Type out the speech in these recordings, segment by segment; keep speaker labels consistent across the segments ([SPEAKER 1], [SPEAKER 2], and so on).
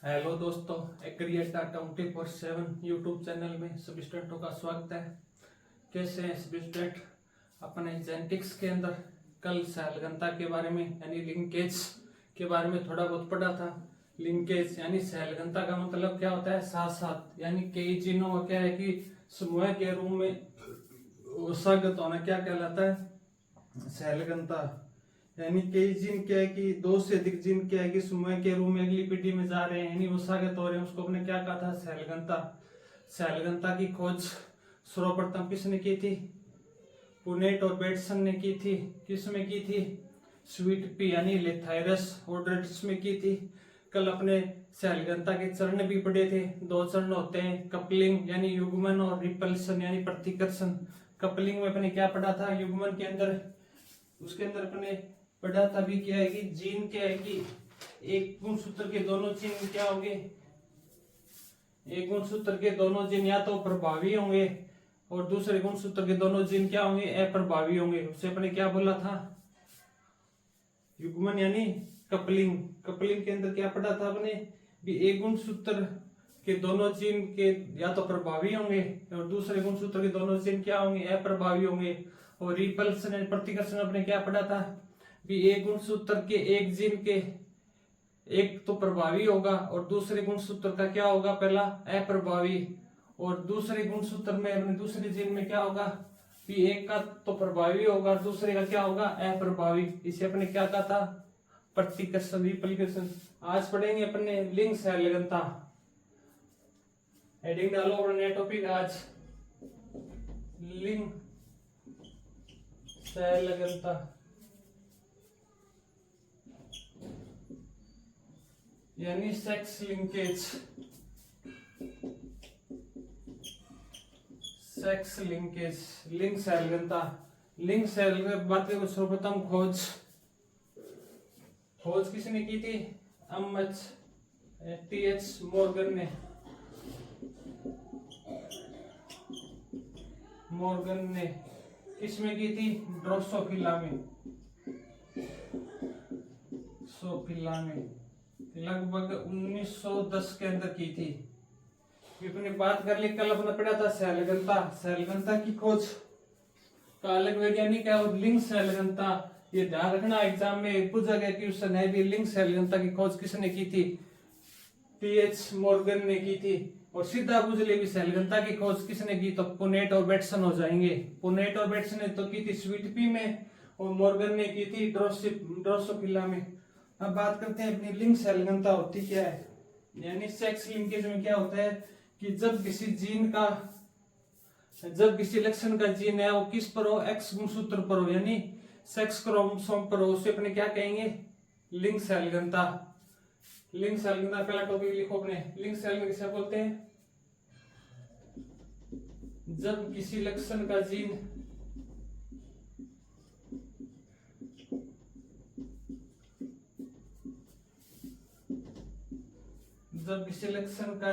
[SPEAKER 1] Hello दोस्तों, एग्रीएटा 24/7 YouTube channel में सभी स्टूडेंटों का स्वागत है। कैसे हैं सभी स्टूडेंट? अपने जेनेटिक्स के अंदर कल सैलगंता के बारे में यानी लिंकेज के बारे में थोड़ा बहुत पढ़ा था। लिंकेज यानी सैलगंता का मतलब क्या होता है? साथ साथ, यानी कई जीनों का क्या है कि समूह के रूप में सागत होना क्या कहलाता है? सैलगंता। यानी कई जीन क्या है कि दो से अधिक जीन क्या है कि समूह के रूप में अगली पीढ़ी में जा रहे हैं, यानी वसागत हो रहे हैं, उसको अपने क्या कहा था? सैलगंता। सैलगंता की खोज सर्वप्रथम किसने की थी? पुनेट और बेटसन ने की थी। किसमें की थी? स्वीट पी यानी लेथायरस ओड्रेट्स में की थी। कल अपने सैलगंता के चरण भी पढ़े थे। दो चरण होते हैं, कपलिंग यानी युग्मन और रिपल्सन यानी प्रतिकर्षण। कपलिंग में अपने क्या पढ़ा था? युग्मन के अंदर, उसके अंदर अपने पढ़ा था भी क्या है कि जीन क्या है कि एक गुणसूत्र के दोनों जीन क्या होंगे? एक गुणसूत्र के दोनों जीन या तो प्रभावी होंगे और दूसरे गुणसूत्र के दोनों जीन क्या होंगे? अप्रभावी होंगे। उसे अपने क्या बोला था? युग्मन यानी कपलिंग। कपलिंग के अंदर क्या पढ़ा था अपने? भी एक गुणसूत्र के दोनों जीन के या तो प्रभावी होंगे और दूसरे गुणसूत्र के दोनों जीन क्या होंगे? अप्रभावी होंगे। और रिपल्सन यानी प्रतिकर्षण अपने क्या पढ़ा था? भी एक गुणसूत्र के एक जीन के एक तो प्रभावी होगा और दूसरे गुणसूत्र का क्या होगा? पहला अप्रभावी। और दूसरे गुणसूत्र में अपने दूसरे जीन में क्या होगा? कि एक का तो प्रभावी होगा और दूसरे का क्या होगा? अप्रभावी। इसे अपने क्या कहा था? प्रतिकर्षण, रिपल्सन। आज पढ़ेंगे अपने लिंग सैलगंता। हेडिंग डालो अपने टॉपिक आज, लिंग सैलगंता यानी सेक्स लिंकेज। सेक्स लिंकेज, लिंग सैलगंता। लिंग सैलगंता बात करें सर्वप्रथम खोज किसने की थी? टी.एच. मॉर्गन ने किसमें की थी? ड्रोसोफिला में लगभग 1910 के अंदर की थी। अपने बात कर ली, कल अपना पढ़ा था सैलगंता। सैलगंता की खोज का अलग वैज्ञानिक है और लिंग सैलगंता, ये ध्यान रखना एग्जाम में पूछा गया क्वेश्चन है भी लिंग सैलगंता की खोज किसने की थी? टी.एच. मॉर्गन ने की थी। और सीधा पूछ ले भी सैलगंता की खोज किसने की, तो पुनेट और बेटसन हो जाएंगे। पुनेट और बेटसन ने तो की थी स्वीट पी में और मॉर्गन ने की थी ड्रोसोफिला में। अब बात करते हैं अपनी लिंग सैलगंता होती क्या है? यानी सेक्स लिंकेज में क्या होता है कि जब किसी लक्षण का जीन है वो किस पर हो? एक्स गुणसूत्र पर हो, यानी सेक्स क्रोमोसोम पर हो, उसे अपने क्या कहेंगे? लिंग सैलगंता। लिंग सैलगंता पहला टॉपिक लिखो अपने। लिंग सैलगंता किसे बोलते हैं? जब किसी लक्षण का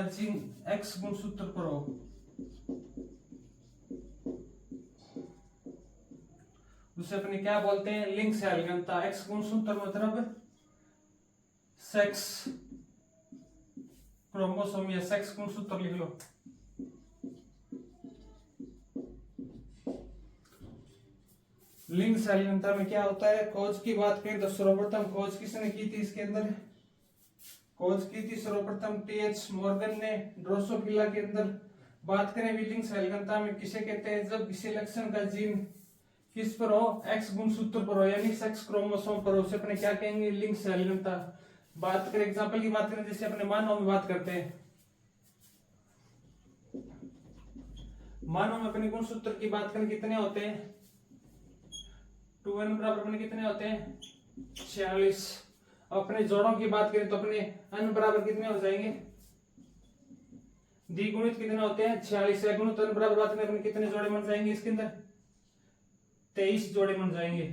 [SPEAKER 1] जीन एक्स गुणसूत्र पर हो, उसे अपने क्या बोलते हैं? लिंग सैलगंता। एक्स गुणसूत्र मतलब सेक्स क्रोमोसोम या सेक्स गुणसूत्र लिख लो। लिंग सैलगंता में क्या होता है? खोज की बात करें तो सर्वप्रथम खोज किसने की थी? इसके अंदर खोज की थी सर्वप्रथम टी.एच. मॉर्गन ने ड्रोसोफिला के अंदर। बात करें भी लिंग सैलगंता में किसे कहते हैं? जब किसी लक्षण का जीन किस पर हो? एक्स गुणसूत्र पर हो, यानी सेक्स क्रोमोसोम पर हो, उसे अपने क्या कहेंगे? लिंग सैलगंता। बात करें एग्जांपल की बात करें, जैसे अपने मानव में बात करते हैं। मानव में अपने गुणसूत्र की बात करें कितने होते हैं? 2n बराबर अपने कितने होते हैं? 46। अपने जोड़ों की बात करें तो अपने n बराबर कितने हो जाएंगे? द्विगुणित कितने होते हैं? 46 है। गुणित n बराबर बात करें अपने कितने जोड़े बन जाएंगे? इसके अंदर 23 जोड़े बन जाएंगे।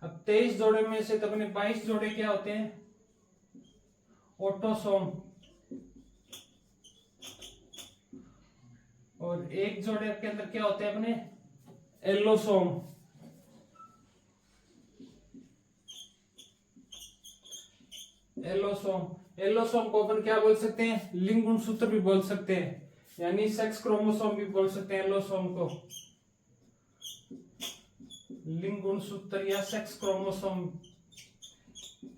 [SPEAKER 1] अब 23 जोड़े में से तो अपने 22 जोड़े क्या होते हैं? ऑटोसोम। और एक जोड़े के अंदर क्या होते हैं अपने? एलोसोम। एलोसोम को अपन क्या बोल सकते हैं, लिंग गुणसूत्र भी बोल सकते हैं, यानी सेक्स क्रोमोसोम भी बोल सकते हैं एलोसोम को, लिंग गुणसूत्र या सेक्स क्रोमोसोम।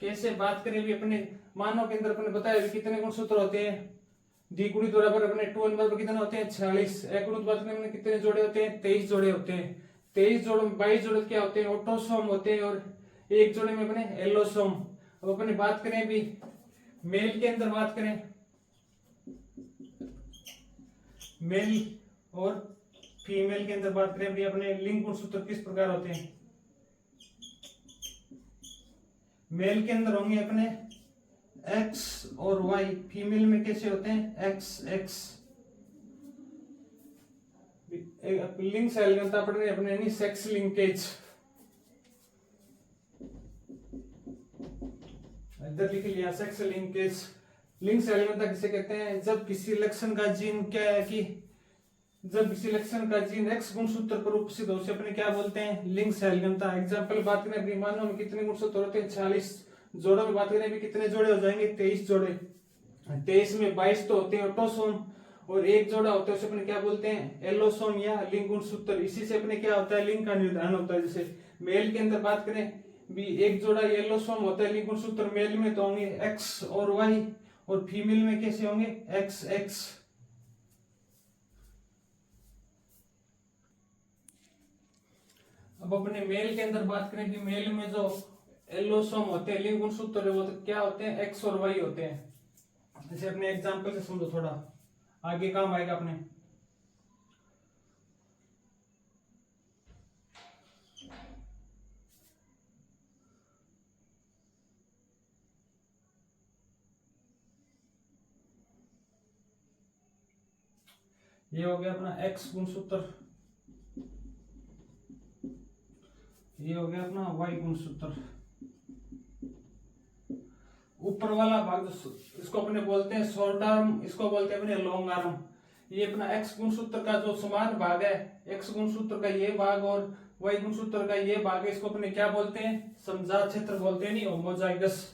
[SPEAKER 1] कैसे बात करें भी अपने मानव के अंदर अपने बताया भी कितने गुणसूत्र होते हैं, द्विगुणित बराबर अपने 2n बराबर कितने होते हैं 46, एकगुणित बात करें अपने कितने जोड़े होते हैं 23 जोड़े होते हैं, 23 जोड़ों में 22 जोड़े क्या होते हैं ऑटोसोम होते हैं, और एक जोड़े में अपने एलोसोम। अब अपने बात करें भी मेल के अंदर बात करें, मेल और फीमेल के अंदर बात करें भी अपने लिंग गुणसूत्र किस प्रकार होते हैं। मेल के अंदर होंगे अपने X और Y, फीमेल में कैसे होते हैं XX। लिंग सैलगनता पढ़ रहे अपने यानी सेक्स लिंकेज, इधर लिख लिया सेक्स लिंकेज। लिंग सैलगनता किसे कहते हैं, जब किसी लक्षण का जीन क्या है कि जब किसी लक्षण का जीन X गुणसूत्र पर उपस्थित हो, उसे अपने क्या बोलते हैं, लिंग सैलगनता। एग्जाम्पल बात करें अपनी मानव में कितने गुणसूत्र होते हैं 46, जोड़ों में बात करें भी कितने जोड़े हो जाएंगे 23 जोड़े, 23 में 22 तो होते हैं ऑटोसोम और एक जोड़ा होता है उसे अपने क्या बोलते हैं एलोसोम या लिंग गुणसूत्र। इसी से अपने क्या होता है लिंग का निर्धारण होता है। जैसे मेल के अंदर बात करें भी एक जोड़ा एलोसोम होता है लिंग गुणसूत्र मेल में तो होंगे X और Y, और फीमेल में कैसे होंगे XX। अब अपने मेल के अंदर बात करें कि मेल में जो एलोसोम होते हैं लिंग गुणसूत्र वो तो क्या होते हैं X और Y होते हैं। जैसे अपने एग्जांपल से समझो, थोड़ा आगे काम आएगा अपने। ये हो गया अपना X गुणसूत्र, ये हो गया अपना Y गुणसूत्र। ऊपर वाला भाग इसको अपने बोलते हैं शॉर्ट आर्म, इसको बोलते हैं अपने लॉन्ग आर्म। ये अपना X गुणसूत्र का जो समान भाग है, X गुणसूत्र का ये भाग और Y गुणसूत्र का ये भाग है, इसको अपने क्या बोलते हैं समजात क्षेत्र बोलते हैं, नहीं होमोजाइगस,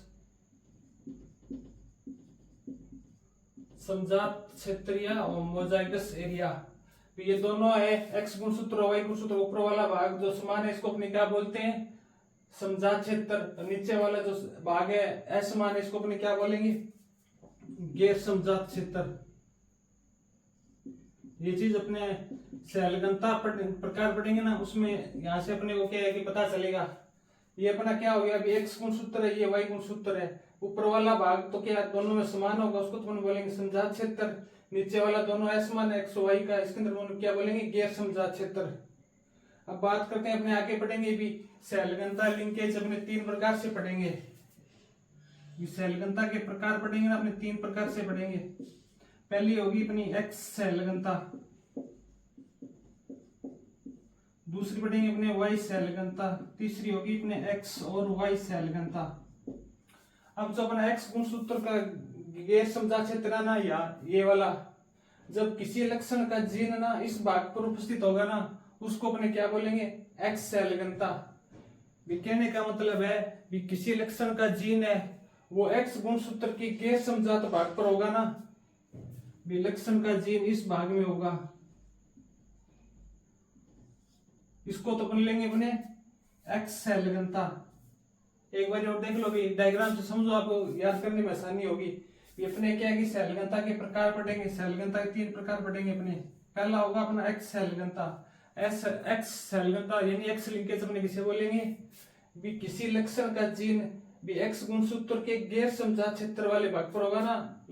[SPEAKER 1] समजात क्षेत्र या होमोजाइगस एरिया। तो ये दोनों है X गुणसूत्र और Y गुणसूत्र, ऊपर वाला भाग जो समान है इसको अपने क्या बोलते हैं समजात क्षेत्र, नीचे वाला जो भाग है असमान है इसको अपने क्या बोलेंगे गैर समजात क्षेत्र। ये चीज अपने सैलगनता प्रकार पढ़ेंगे ना, उसमें यहाँ से अपने को क्या है कि पता चलेगा। ये अपना क्या हो गया, अभी X गुणसूत्र है, ये Y गुणसूत्र है, ऊपर वाला भाग तो क्या दोनों में समान होगा उसको तो बोलेंगे समजात क्षेत्र, नीचे वाला दोनों असमान है X और Y का, इसके अंदर क्या बोलेंगे गैर समजात क्षेत्र। अब बात करते हैं अपने आगे पढ़ेंगे भी सैलगनता लिंकेज अपने 3 प्रकार से पढ़ेंगे। सैलगनता के प्रकार पढ़ेंगे ना अपने 3 प्रकार से पढ़ेंगे। पहली होगी अपनी X सैलगनता, दूसरी पढ़ेंगे अपने Y सैलगनता, तीसरी होगी अपने X और Y सैलगनता। अब जो अपना X गुणसूत्र का गैर समजात क्षेत्र है ना, या ये वाला, जब किसी लक्षण का जीन ना इस भाग पर उपस्थित होगा ना उसको अपने क्या बोलेंगे X सैलगनता। कहने का मतलब है कि किसी लक्षण का जीन है वो X गुणसूत्र की गैर समजात भाग पर होगा ना, लक्षण का जीन इस भाग में होगा, इसको तो अपन लेंगे अपने X सैलगनता। एक बार और देख लो भी डायग्राम से समझो, आपको याद करने में आसानी होगी। ये अपने क्या है कि सैलगनता के प्रकार पढ़ेंगे, सैलगनता के 3 प्रकार पढ़ेंगे अपने। पहला होगा अपना X सैलगनता, X सैलगनता यानी X लिंकेज अपने किसे बोलेंगे भी किसी लक्षण का जीन भी X गुणसूत्र के गैर समजात क्षेत्र वाले भाग पर होगा ना,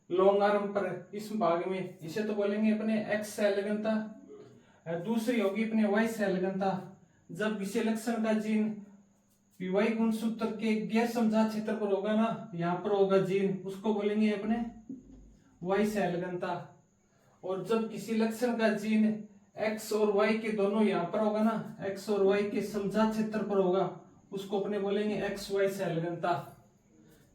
[SPEAKER 1] लॉन्ग आर्म पर, इस भाग में, इसे तो बोलेंगे अपने X सैलगनता। दूसरी होगी अपने Y सैलगनता, जब किसी लक्षण का जीन Y गुणसूत्र के गैर समजात क्षेत्र पर होगा ना, यहाँ पर होगा जीन, उसको बोलेंगे अपने Y सैलगनता। और जब किसी लक्षण का जीन X और Y के दोनों यहाँ पर होगा ना, X और Y के समजात क्षेत्र पर होगा, उसको अपने बोलेंगे XY सैलगनता।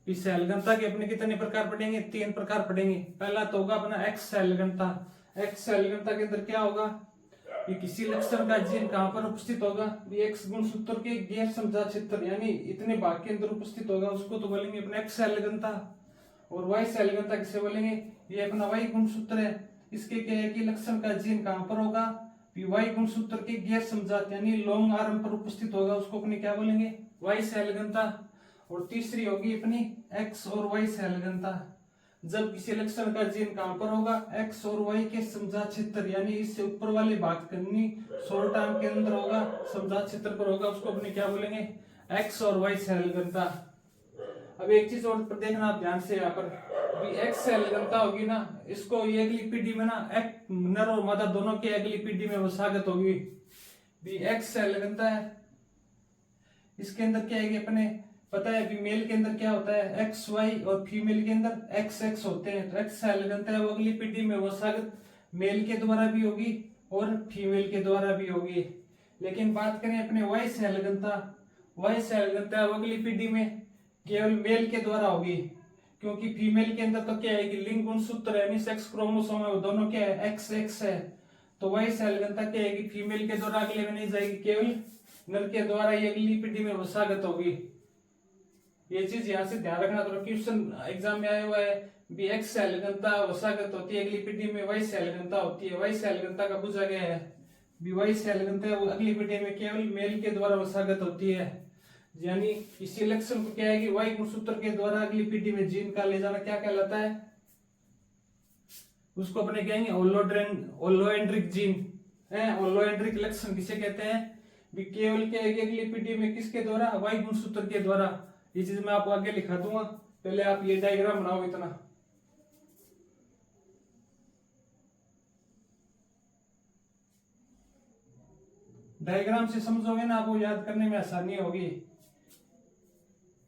[SPEAKER 1] इस सैलगनता के अपने कितने प्रकार पढ़ेंगे 3 प्रकार पढ़ेंगे। पहला तो होगा अपना X सैलगनता। X सैलगनता के अंदर क्या होगा, कि किसी लक्षण का जीन कहाँ पर उपस्थित होगा, एक्स गुणसूत्र के गैर समजा क्षेत्र यानी इतने भाग के अंदर उपस्थित होगा, उसको तो बोलेंगे अपना एक्स शैल घनता। और वाई शैल घनता किसे बोलेंगे, ये अपना वाई गुणसूत्र है। इसके क्या है कि लक्षण का जीन कहाँ पर होगा, वाई गुणसूत्र के गैर समजात यानी लॉन्ग आर्म पर उपस्थित होगा, उसको अपने क्या बोलेंगे, वाई शैल घनता। और तीसरी होगी अपनी एक्स और वाई शैल घनता। जब किसी लक्षण का जीन कहां पर होगा, एक्स और वाई के समजा क्षेत्र यानी इससे ऊपर वाले भाग करनी शॉर्ट आर्म के अंदर होगा, समजा क्षेत्र पर होगा, उसको अपने क्या बोलेंगे, एक्स और वाई शैल घनता। अब एक चीज और देखना आप ध्यान से, यहाँ पर एक्स शैल घनता होगी ना, इसको ये अगली पीढ़ी में ना नर और मादा दोनों की अगली पीढ़ी में वसागत होगी। एक्स शैल घनता है, इसके अंदर क्या है अपने पता है, मेल के अंदर क्या होता है एक्स वाई और फीमेल के अंदर एक्स एक्स होते हैं। तो एक्स शैल घनता है वो अगली पीढ़ी में वसागत मेल के द्वारा भी होगी और फीमेल के द्वारा भी होगी। लेकिन बात करें अपने वाई शैल घनता, वाई शैल घनता वो अगली पीढ़ी में केवल मेल के द्वारा होगी, क्योंकि फीमेल के अंदर तो क्या है कि लिंग गुणसूत्र है, सेक्स क्रोमोसोम है, वो दोनों क्या है एक्स एक्स है। तो वाई शैल घनता क्या है कि फीमेल के द्वारा अगले में नहीं जाएगी, केवल नर के द्वारा ये अगली पीढ़ी में वसागत होगी। ये चीज यहाँ से ध्यान रखना, तो क्वेश्चन एग्जाम में आया हुआ है भी एक्स शैल घनता वसागत होती है, अगली पीढ़ी में वाई शैल घनता होती है। वाई शैल घनता का पूछा गया है, भी वाई शैल घनता वो अगली पीढ़ी में केवल मेल के द्वारा वसागत होती है। यानी इसी लक्षण को क्या है कि वाई गुणसूत्र के द्वारा अगली पीढ़ी में जीन का ले जाना क्या कहलाता है, उसको अपने कहेंगे ओलोएंड्रिक जीन है। ओलोएंड्रिक लक्षण किसे कहते हैं, भी केवल क्या है कि अगली पीढ़ी में किसके द्वारा, वाई गुणसूत्र के द्वारा। ये चीज मैं आपको आगे लिखा दूंगा, पहले आप ये डायग्राम बनाओ इतना। डायग्राम से समझोगे ना आपको याद करने में आसानी होगी।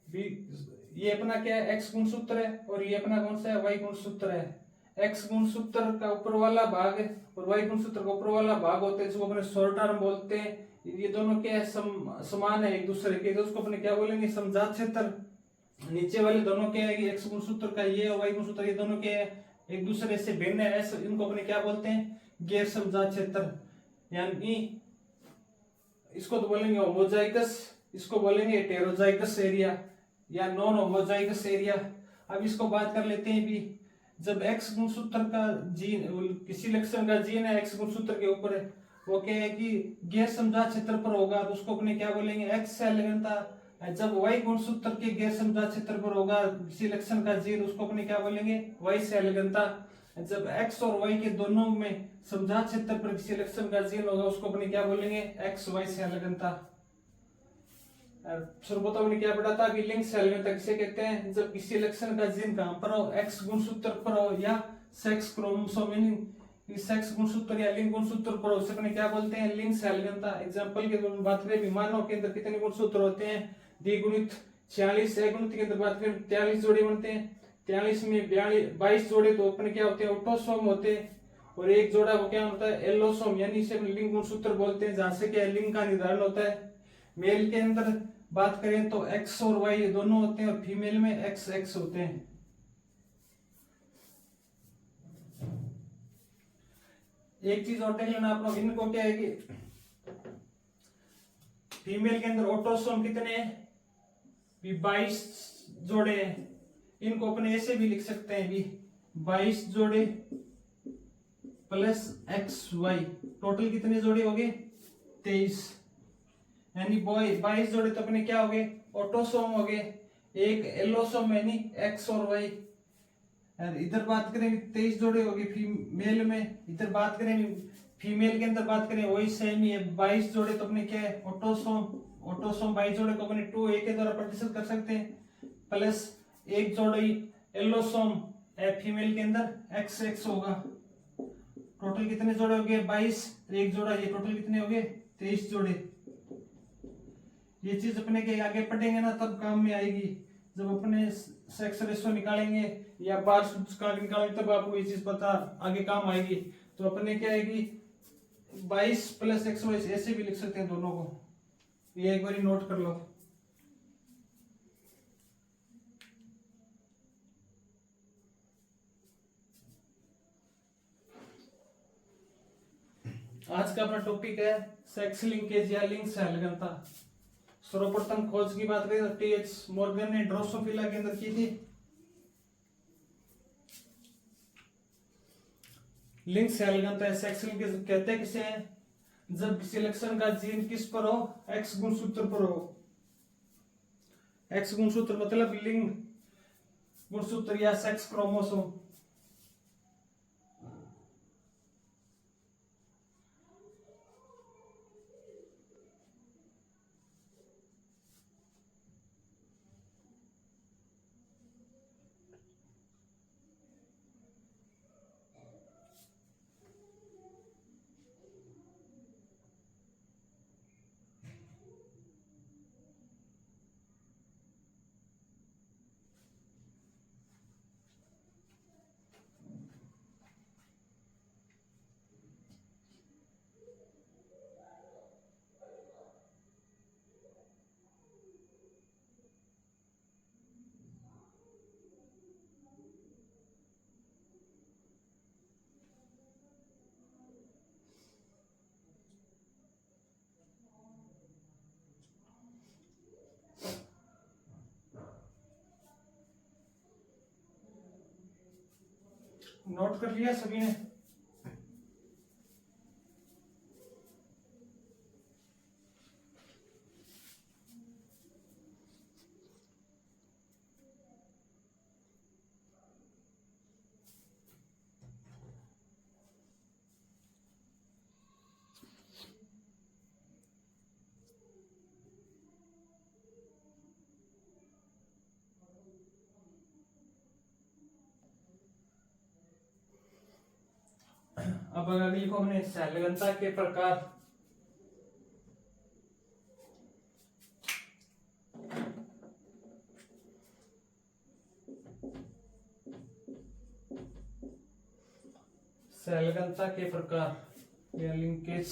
[SPEAKER 1] ये अपना क्या है एक्स गुणसूत्र है और ये अपना कौन सा है, वाई गुणसूत्र है। एक्स गुणसूत्र का ऊपर वाला भाग और वाई गुणसूत्र का ऊपर वाला भाग होते हैं, जिसको अपने शॉर्ट आर्म बोलते हैं। ये दोनों क्या है समान है एक दूसरे के, तो उसको अपने क्या बोलेंगे, समजात क्षेत्र। नीचे वाले दोनों क्या है कि एक्स गुणसूत्र का ये और वाई गुणसूत्र ये दोनों क्या है एक दूसरे से भिन्न है, ऐसे इनको अपने क्या बोलते हैं, गैर समजात क्षेत्र। यानी इसको तो बोलेंगे होमोजाइगस, इसको बोलेंगे हेटेरोजाइगस एरिया या नॉन होमोजाइगस एरिया। अब इसको बात कर लेते हैं भी, जब एक्स गुणसूत्र का जीन किसी लक्षण का जीन है एक्स गुणसूत्र के ऊपर है, वो क्या है कि गैर समजात क्षेत्र पर होगा, तो उसको अपने क्या बोलेंगे, एक्स शैल घनता। जब वाई गुणसूत्र के गैर समजात क्षेत्र पर होगा किसी लक्षण का जीन, उसको अपने क्या बोलेंगे, वाई शैल घनता। जब एक्स और वाई के दोनों में समजात क्षेत्र पर किसी लक्षण का जीन होगा, उसको अपने क्या बोलेंगे, एक्स वाई शैल घनता। सर्वप्रथम ने क्या पढ़ा था कि लिंग शैल घनता किसे कहते हैं, जब किसी लक्षण का जीन कहां पर हो, एक्स गुणसूत्र पर हो या सेक्स क्रोमोसोम सेक्स गुणसूत्र या लिंग गुणसूत्र पर हो, उसे अपने क्या बोलते हैं, लिंग शैल घनता। एग्जांपल के तौर पर बात करें, विमानों के अंदर कितने गुणसूत्र होते हैं, द्विगुणित 46, एकगुणित के अंदर बात करें 43 जोड़े बनते हैं। 43 में 22 जोड़े तो अपने क्या होते हैं, ऑटोसोम होते हैं, और एक जोड़ा वो क्या होता है, एलोसोम, यानी इसे लिंग गुणसूत्र बोलते हैं, जहां से क्या लिंग का निर्धारण होता है। मेल के अंदर बात करें तो एक्स और वाई दोनों होते हैं, और फीमेल में एक्स एक्स होते हैं। एक चीज और देख लेना आप लोग, इनको क्या है कि फीमेल के अंदर ऑटोसोम कितने हैं, 22 जोड़े हैं। इनको अपने ऐसे भी लिख सकते हैं भी 22 जोड़े प्लस एक्स वाई, टोटल कितने जोड़े हो गए, 23। यानी 22 जोड़े तो अपने क्या हो गए, ऑटोसोम हो गए, एक एलोसोम यानी एक्स और वाई। इधर बात करें 23 जोड़े हो गए फीमेल में, इधर बात करें फीमेल के अंदर बात करें वही सेम ही है, 22 जोड़े तो अपने क्या है, ऑटोसोम। ऑटोसोम 22 जोड़े को अपने 2a के द्वारा प्रतिशत कर सकते हैं, प्लस एक जोड़ी एलोसोम फीमेल के अंदर एक्स एक्स होगा। टोटल कितने जोड़े हो गए, 22, एक जोड़ा, ये टोटल कितने हो गए, 23 जोड़े। ये चीज अपने के आगे पढ़ेंगे ना तब काम में आएगी, जब अपने सेक्स रेशो निकालेंगे या बार सूचकांक निकालेंगे तब आपको ये चीज पता आगे काम आएगी। तो अपने क्या आएगी 22 प्लस एक्स वाई, ऐसे भी लिख सकते हैं दोनों को, ये एक बार नोट कर लो। आज का अपना टॉपिक है सेक्स लिंकेज या लिंक सहलगनता। सर्वप्रथम खोज की बात करें तो टीएच मॉर्गन ने ड्रोसोफिला के अंदर की थी। लिंक सहलगनता है सेक्स लिंकेज कहते हैं किसे हैं? जब किसी लक्षण का जीन किस पर हो? एक्स गुणसूत्र पर हो। एक्स गुणसूत्र मतलब लिंग गुणसूत्र या सेक्स क्रोमोसोम। नोट कर लिया सभी ने? अब अगर लिखो हमने सहलगनता के प्रकार। सहलगनता के प्रकार या लिंकेज।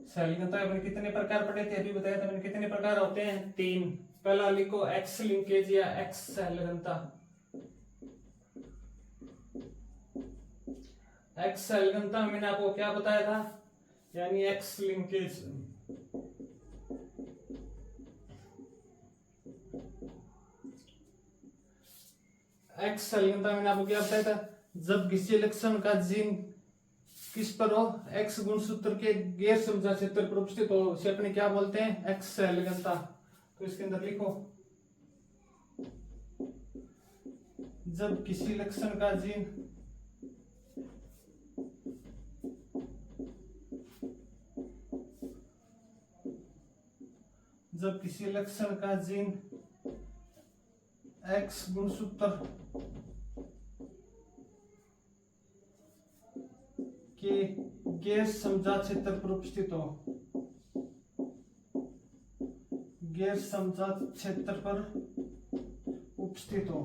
[SPEAKER 1] सहलगनता के कितने प्रकार पढ़े थे? अभी बताया था मैंने कितने प्रकार होते हैं? 3। पहला लिखो एक्स लिंकेज या एक्स सहलगनता। एक्स सहलगनता मैंने आपको क्या बताया था? यानी एक्स लिंकेज। एक्स सहलगनता मैंने आपको क्या बताया था? जब किसी लक्षण का जीन किस पर हो? एक्स गुणसूत्र के गैर समझा क्षेत्र पर उपस्थित हो, उसे अपने क्या बोलते हैं? एक्स सहलगनता। तो इसके अंदर लिखो जब किसी लक्षण का जीन एक्स गुणसूत्र के गैर समझा क्षेत्र पर उपस्थित हो, गैर समझा क्षेत्र पर उपस्थित हो।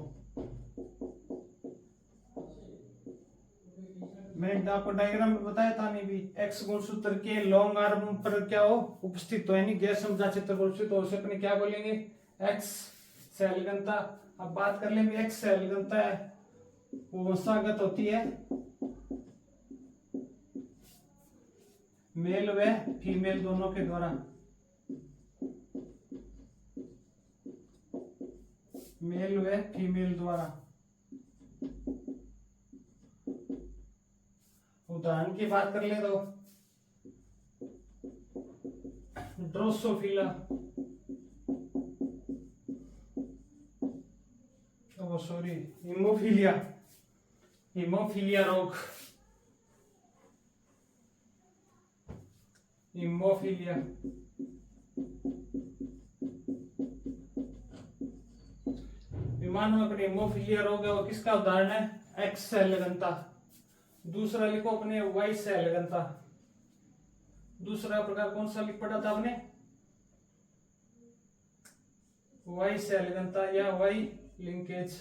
[SPEAKER 1] मैंने आपको डायग्राम में बताया था नहीं भी, एक्स गुणसूत्र के लॉन्ग आर्म पर क्या हो? उपस्थित हो, यानी गैर समझा क्षेत्र पर उपस्थित हो, उसे अपने क्या बोलेंगे? एक्स सहलगनता। अब बात कर ले भी एक्स सहलगनता है वो वंशागत होती है मेल व फीमेल दोनों के द्वारा। मेल व फीमेल द्वारा। उदाहरण की बात कर ले तो ड्रोसोफिला, सॉरी हीमोफीलिया, हीमोफीलिया रोग, हीमोफीलिया। विमानों अपने हीमोफीलिया रोग है वो किसका उदाहरण है? एक्स सहलगनता। दूसरा लिखो अपने वाई सहलगनता। दूसरा प्रकार कौन सा लिख पढ़ा था आपने? वाई सहलगनता या वाई लिंकेज।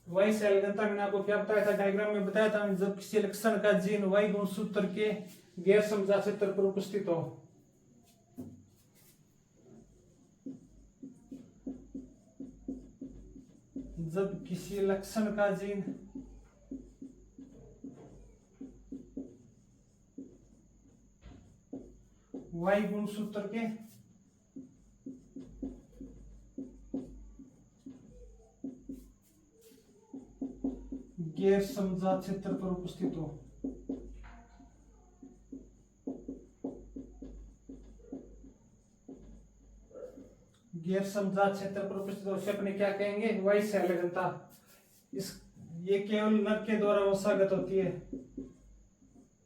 [SPEAKER 1] वाई सहलगनता मैंने आपको क्या बताया था? डायग्राम में बताया था, जब किसी लक्षण का जीन वाई गुणसूत्र के गैर समझा क्षेत्र पर उपस्थित हो। जब किसी लक्षण का जीन वाई गुणसूत्र के गैर समजात क्षेत्र पर उपस्थित हो। गैर समजात क्षेत्र पर उपस्थित हो से अपने क्या कहेंगे, वाई शैल घनता। इस ये केवल नर के द्वारा वशागत होती है,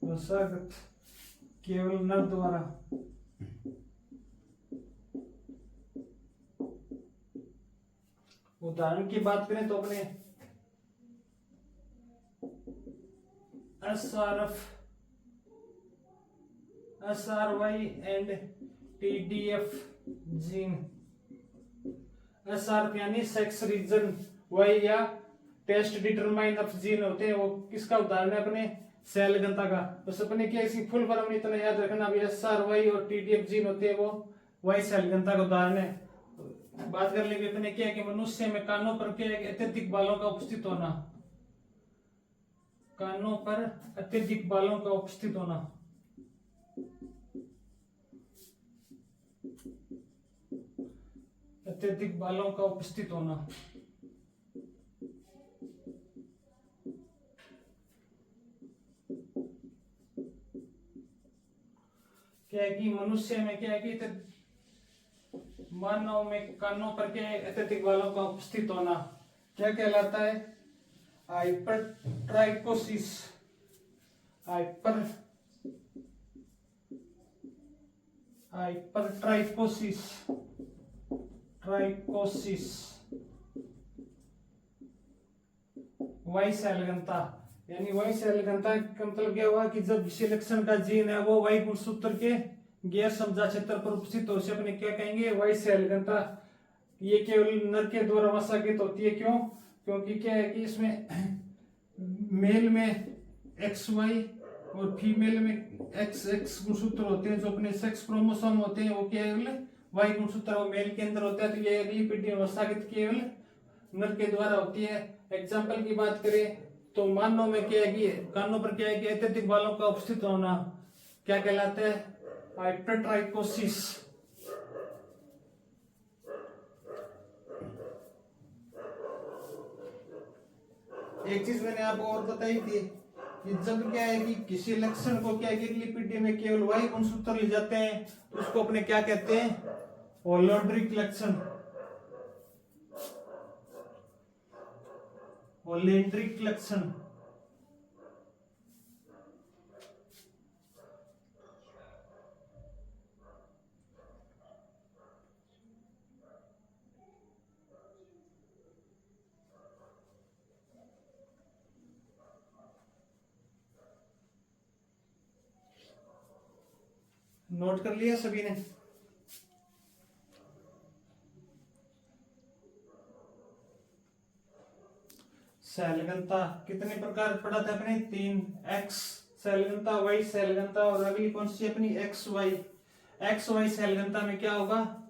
[SPEAKER 1] वशागत केवल नर द्वारा। उदाहरण की बात करें तो अपने SRY and TDF gene. SR यानी सेक्स रीजन, वाई या टेस्ट डिटरमाइन ऑफ जीन होते हैं, वो किसका उदाहरण है, अपने सेल घनता का। बस अपने क्या इसकी फुल फॉर्म नहीं इतना याद रखना, अभी SRY और TDF जीन होते हैं वो वाई सेल घनता का उदाहरण है। बात कर लेंगे अपने क्या है कि मनुष्य में कानों पर क्या है, अत्यधिक बालों का उपस्थित होना, कानों पर अत्यधिक बालों का उपस्थित होना। अत्यधिक बालों का उपस्थित होना क्या है कि मनुष्य में क्या है कि मानव में कानों पर क्या है, अत्यधिक बालों का उपस्थित होना क्या कहलाता है, हाइपरट्राइकोसिस। हाइपरट्राइकोसिस वाई सेल घनता। यानी वाई सेल घनता का मतलब क्या हुआ कि जब किसी लक्षण का जीन है वो वाई गुणसूत्र के गैर समजात क्षेत्र पर उपस्थित हो, अपने क्या कहेंगे, वाई सेल घनता। ये केवल नर के द्वारा वशागत होती है, क्यों, क्योंकि क्या है कि इसमें मेल में XY और फीमेल में XX गुणसूत्र होते हैं, जो अपने सेक्स क्रोमोसोम होते हैं वो केवल वाई गुणसूत्र वो मेल के अंदर होता है, तो ये अगली पीढ़ी में वशागत केवल नर के द्वारा होती है। एग्जाम्पल की बात करें तो मानव में क्या है कि कानों पर क्या है कि अत्यधिक बालों का उपस्थित होना क्या कहलाता है, हाइपरट्राइकोसिस। एक चीज मैंने आपको और बताई थी कि जब क्या है कि किसी लक्षण को क्या है कि अगली पीढ़ी में केवल वाई गुणसूत्र ले जाते हैं तो उसको अपने क्या कहते हैं, होलोड्रिक लक्षण, होलेंड्रिक लक्षण। नोट कर लिया सभी ने। सेल घनता कितने प्रकार पढ़ा था अपने, 3, X सेल घनता, Y सेल घनता और अगली कौन सी अपनी XY सेल घनता में क्या होगा,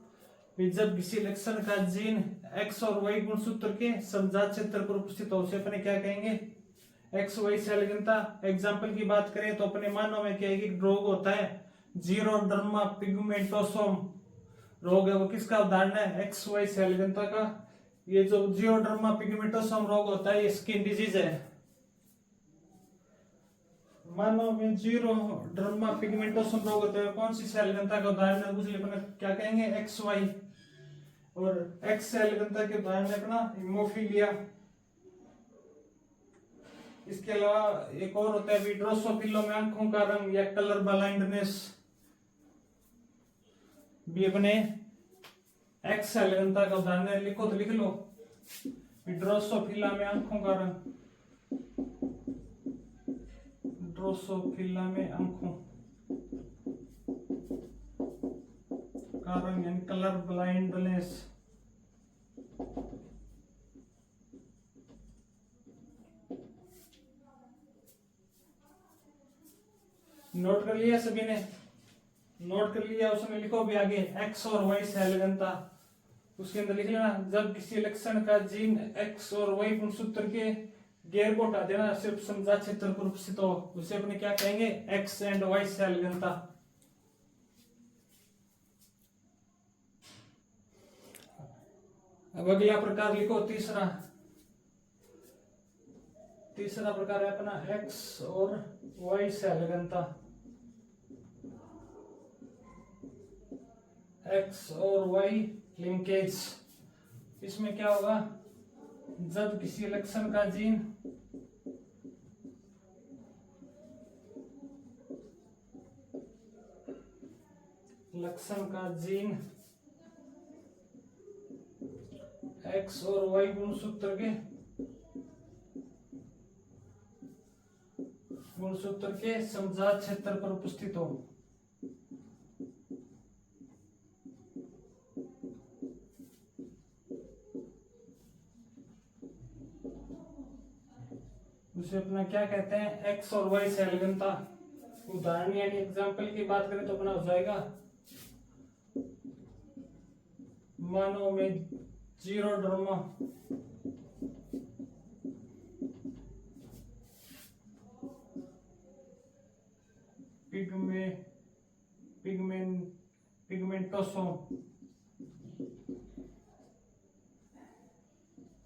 [SPEAKER 1] जब किसी लक्षण का जीन X और Y गुणसूत्र के समजात क्षेत्र पर उपस्थित हो उसे अपने क्या कहेंगे, XY सेल घनता। एग्जाम्पल की बात करें तो अपने मानव में क्या है कि रोग होता है जीरोडर्मा पिगमेंटोसोम रोग है, वो किसका उदाहरण है, XY सेल घनता का। ये जो जीरोडर्मा पिगमेंटोसोम रोग होता है ये स्किन डिजीज है। मानव में जीरोडर्मा पिगमेंटोसोम रोग होता है, कौन सी सेल घनता का उदाहरण है, उसके अपना क्या कहेंगे, XY। और X सेल घनता के उदाहरण है अपना हीमोफीलिया। इसके अलावा एक और होता है ड्रोसोफिलो में आंखों का रंग या कलर ब्लाइंडनेस भी अपने X सेल घनता का उदाहरण है। लिखो तो लिख लो, ड्रोसोफिला में आंखों का रंग, ड्रोसोफिला में आंखों का रंग यानी कलर ब्लाइंडनेस। नोट कर लिया सभी ने, नोट कर लिया, उसमें लिखो भी आगे X और Y सेल घनता। उसके अंदर लिख लेना, जब किसी लक्षण का जीन एक्स और वाई गुणसूत्र के गैर को हटा देना सिर्फ समझा क्षेत्र पर उपस्थित हो, उसे अपने क्या कहेंगे, एक्स एंड वाई सेल घनता। अब अगला प्रकार लिखो, तीसरा प्रकार है अपना एक्स और वाई सेल घनता। एक्स और वाई लिंकेज, इसमें क्या होगा, जब किसी लक्षण का जीन एक्स और वाई गुणसूत्र के समजात क्षेत्र पर उपस्थित हो, उसे अपना क्या कहते हैं, एक्स और वाई सेल घनता। उदाहरण यानी एग्जाम्पल की बात करें तो अपना हो जाएगा, मानो में जीरोडर्मा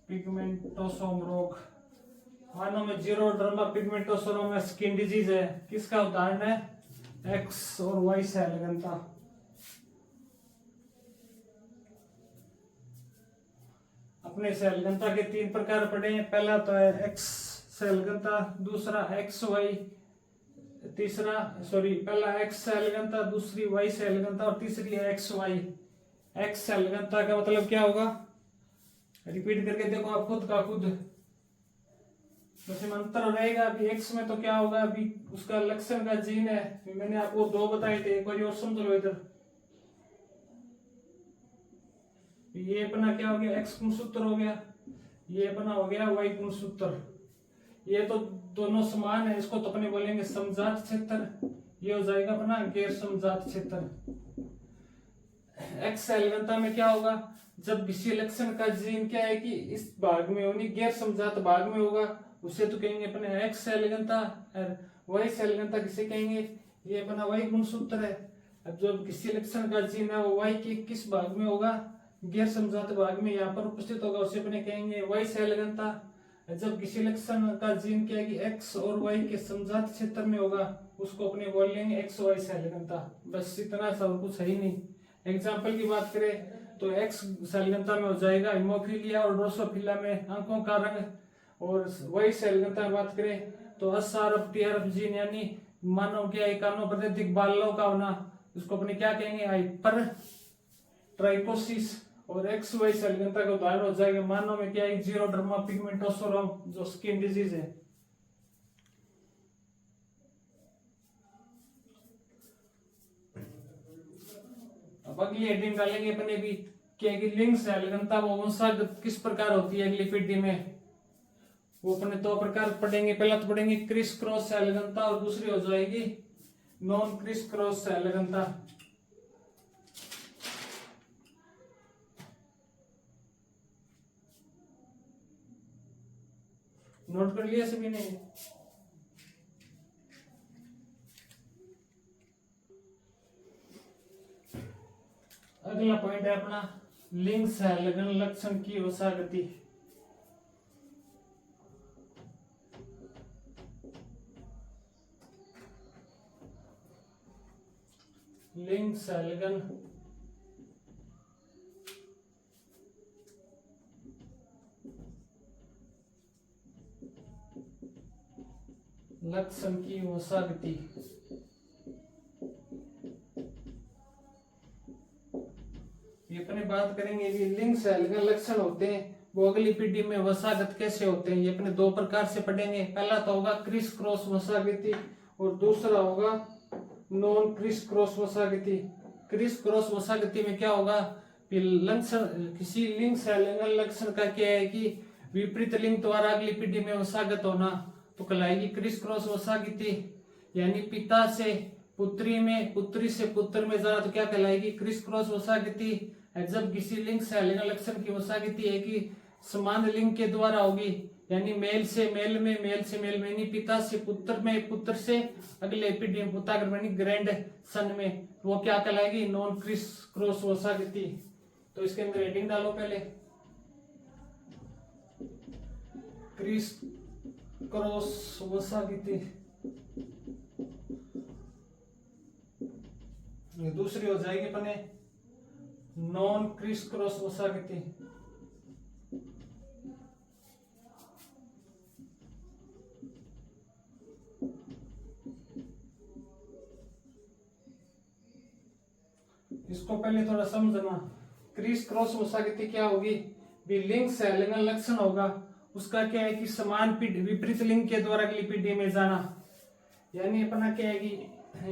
[SPEAKER 1] पिगमेंटोसोम रोग, मानो में जीरोडर्मा पिगमेंटोसोम में स्किन डिजीज है, किसका उदाहरण है, एक्स और वाई सेल घनता। अपने सेल घनता के 3 प्रकार पढ़े हैं, पहला तो है एक्स सेल घनता, दूसरा एक्स वाई, पहला एक्स सेल घनता, दूसरी वाई सेल घनता और तीसरी है एक्स वाई। एक्स सेल घनता का मतलब क्या होगा, रिपीट करके देखो आप खुद का खुद, उसमें अंतर रहेगा। अभी एक्स में तो क्या होगा, अभी उसका लक्षण का जीन है, मैंने आपको 2 बताए थे, एक बार और समझ लो इधर। ये अपना क्या हो गया, एक्स गुणसूत्र हो गया, ये अपना हो गया वाई गुणसूत्र। ये तो दोनों समान है, इसको तो अपने बोलेंगे समजात क्षेत्र, ये हो जाएगा अपना गैर समजात क्षेत्र। एक्स सेल घनता में क्या होगा, जब किसी लक्षण का जीन क्या है कि इस भाग में यानी गैर समजात भाग में होगा, उसे तो कहेंगे अपने एक्स सेल घनता। वाई सेल घनता किसे कहेंगे, ये अपना वाई गुणसूत्र है। अब जब किसी लक्षण का जीन है वो वाई के किस भाग में होगा, गैर समजात भाग में यहाँ पर उपस्थित होगा, उसे अपने कहेंगे वाई सेल घनता। जब किसी लक्षण का जीन क्या है कि एक्स और वाई के समजात क्षेत्र में होगा, उसको अपने बोल लेंगे एक्स वाई सेल घनता। बस इतना सब कुछ है ही नहीं। एग्जाम्पल की बात करें तो एक्स सेल घनता में हो जाएगा हिमोफीलिया और ड्रोसोफिला में आंखों का रंग, और वाई सेल घनता में बात करें तो एसआरएफ टीआरएफ जीन यानी मानव क्या कानों प्रत्येक बालों का होना, उसको अपने क्या कहेंगे, हाइपर ट्राइकोसिस। और एक्स वाई सेल घनता का उदाहरण हो जाएगा मानव में क्या है, जीरोडर्मा पिगमेंटोसोम जो स्किन डिजीज है। अब अगली हेडिंग डालेंगे अपने भी क्या कि लिंग सेल घनता वो वंशागत किस प्रकार होती है, अगली पीढ़ी में वो अपने 2 प्रकार पढ़ेंगे। पहला तो पढ़ेंगे क्रिस क्रॉस सेल घनता और दूसरी हो जाएगी नॉन क्रिस क्रॉस सेल घनता। नोट कर लिया सभी ने। अगला पॉइंट है अपना लिंग सेल घन लक्षण की वसागति। लिंग सेल घन लक्षण की वसागति। ये अपने बात करेंगे कि लिंग सेल घन लक्षण होते हैं वो अगली पीढ़ी में वसागत कैसे होते हैं, ये अपने 2 प्रकार से पढ़ेंगे। पहला तो होगा क्रिस क्रॉस वसागति और दूसरा होगा नॉन क्रिस क्रॉस वसागति। क्रिस क्रॉस वसागति में क्या होगा, लक्षण किसी लिंग सेल घन लक्षण का क्या है कि विपरीत लिंग द्वारा अगली पीढ़ी में वसागत होना, तो कहलाएगी क्रिस क्रॉस वसागति। यानी पिता से पुत्री में, पुत्री से पुत्र में जाना तो क्या कहलाएगी, क्रिस क्रॉस वसागति। है जब किसी लिंग सहलिंग लक्षण की वसागति है कि समान लिंग के द्वारा होगी, यानी मेल से मेल में, मेल से मेल में, यानी पिता से पुत्र में, पुत्र से अगले पीढ़ी में, पुताग्र यानी ग्रैंड सन में, वो क्या कहलाएगी? नॉन क्रिस क्रॉस वसागति। तो इसके अंदर हेडिंग डालो पहले, क्रिस क्रॉस वसागति। दूसरी हो जाएगी अपने नॉन क्रिस क्रॉस वसागति। इसको पहले थोड़ा समझना। क्रिस क्रॉस वसागति क्या होगी? भी लिंग सहलिंग लक्षण होगा, उसका क्या है कि समान पीढ़ी विपरीत लिंग के द्वारा अगली पीढ़ी में जाना, यानी अपना क्या है कि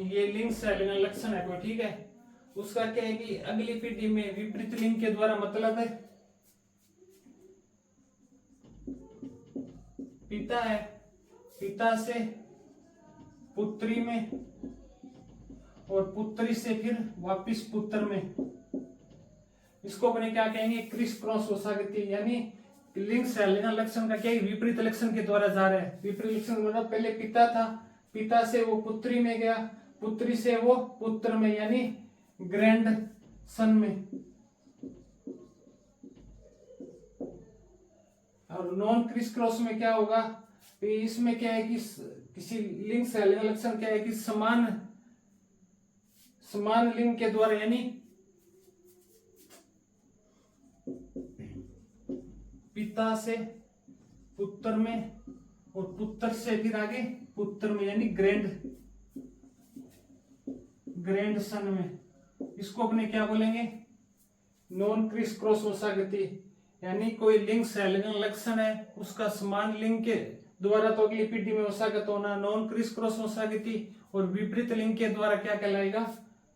[SPEAKER 1] ये लिंग सहलिंग लक्षण है कोई, ठीक है, उसका क्या है कि अगली पीढ़ी में विपरीत लिंग के द्वारा मतलब है पिता है, पिता से पुत्री में और पुत्री से फिर वापिस पुत्र में, इसको अपने क्या कहेंगे? क्रिस क्रॉस वसागति। यानी लिंग सहलिंग लक्षण का क्या है? विपरीत लक्षण के द्वारा जा रहा है। विपरीत लक्षण मतलब पहले पिता था, पिता से वो पुत्री में गया, पुत्री से वो पुत्र में, यानी ग्रैंड सन में। और नॉन क्रिस क्रॉस में क्या होगा? इसमें क्या है कि किसी लिंग सहलिंग लक्षण क्या है कि समान लिंग के द्वारा, यानी पिता से पुत्र में और पुत्र से फिर आगे पुत्र में, यानी ग्रैंड सन में। इसको अपने क्या बोलेंगे? नॉन क्रिस क्रॉस वसागति। यानी कोई लिंग सहलिंग लक्षण है, उसका समान लिंग के द्वारा तो अगली पीढ़ी में वसागत होना, नॉन क्रिस क्रॉस वसागति। और विपरीत लिंग के द्वारा क्या कहलाएगा?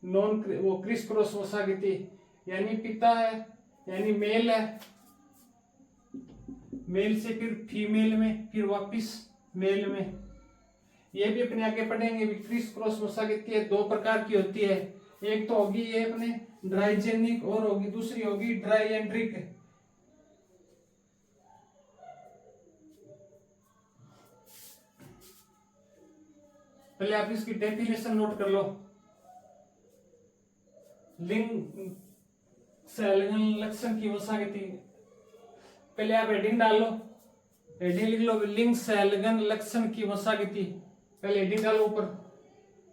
[SPEAKER 1] वो क्रिस क्रॉस वसागति। यानी पिता है, यानी मेल है, मेल से फिर फीमेल में, फिर वापिस मेल में। ये भी अपने आगे पढ़ेंगे। क्रिस क्रॉस वसागति है, दो प्रकार की होती है। एक तो होगी ये अपने ड्राइजेनिक और होगी दूसरी होगी ड्राइएंड्रिक। पहले आप इसकी डेफिनेशन नोट कर लो। लिंग सहलिंग लक्षण की वसागति, पहले आप हेडिंग डाल लो, हेडिंग लिख लो लिंग सहलिंग लक्षण की वसागति। पहले हेडिंग डालो ऊपर,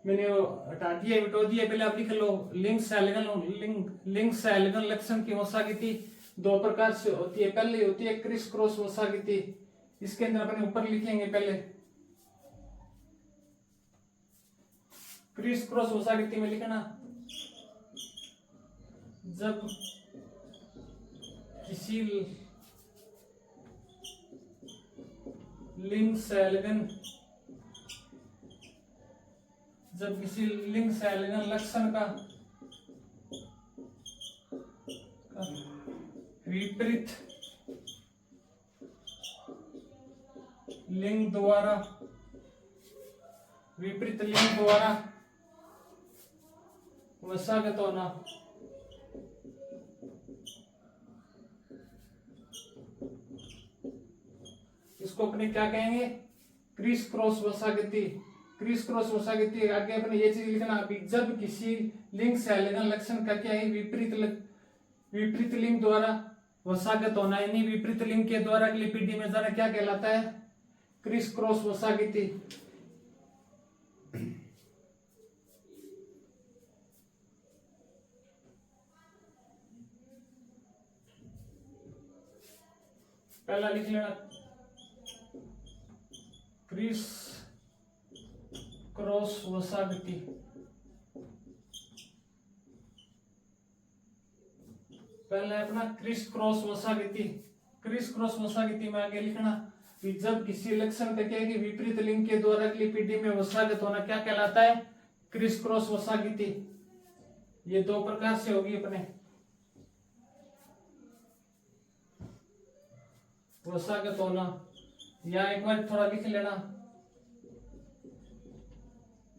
[SPEAKER 1] मैंने हटा दिया, मिटो दिया, पहले आप लिख लो लिंग सहलिंग लक्षण की वसागति दो प्रकार से होती है। पहले होती है क्रिस क्रॉस वसागति, इसके अंदर अपने ऊपर लिखेंगे पहले क्रिस क्रॉस वसागति में लिखना, जब किसी लिंग सहलिंग लक्षण का विपरीत लिंग द्वारा वसागत होना, इसको अपने क्या कहेंगे? क्रिस क्रॉस वसागति। क्रिस क्रॉस वसागति आगे अपने ये चीज लिखना, अभी जब किसी लिंग सहलिंग लक्षण का क्या है? विपरीत लिंग द्वारा वसागत होना, यानी विपरीत लिंग के द्वारा अगली पीढ़ी में जाना, क्या कहलाता है? क्रिस क्रॉस वसागति। पहला लिख लेना क्रिस क्रॉस वसागति। पहला अपना क्रिस क्रॉस वसागति। क्रिस क्रॉस वसागति में आगे लिखना कि जब किसी लक्षण का क्या है कि विपरीत लिंग के द्वारा अगली पीढ़ी में वसागत होना, क्या कहलाता है? क्रिस क्रॉस वसागति। ये दो प्रकार से होगी अपने वसागत होना। या एक बार थोड़ा लिख लेना,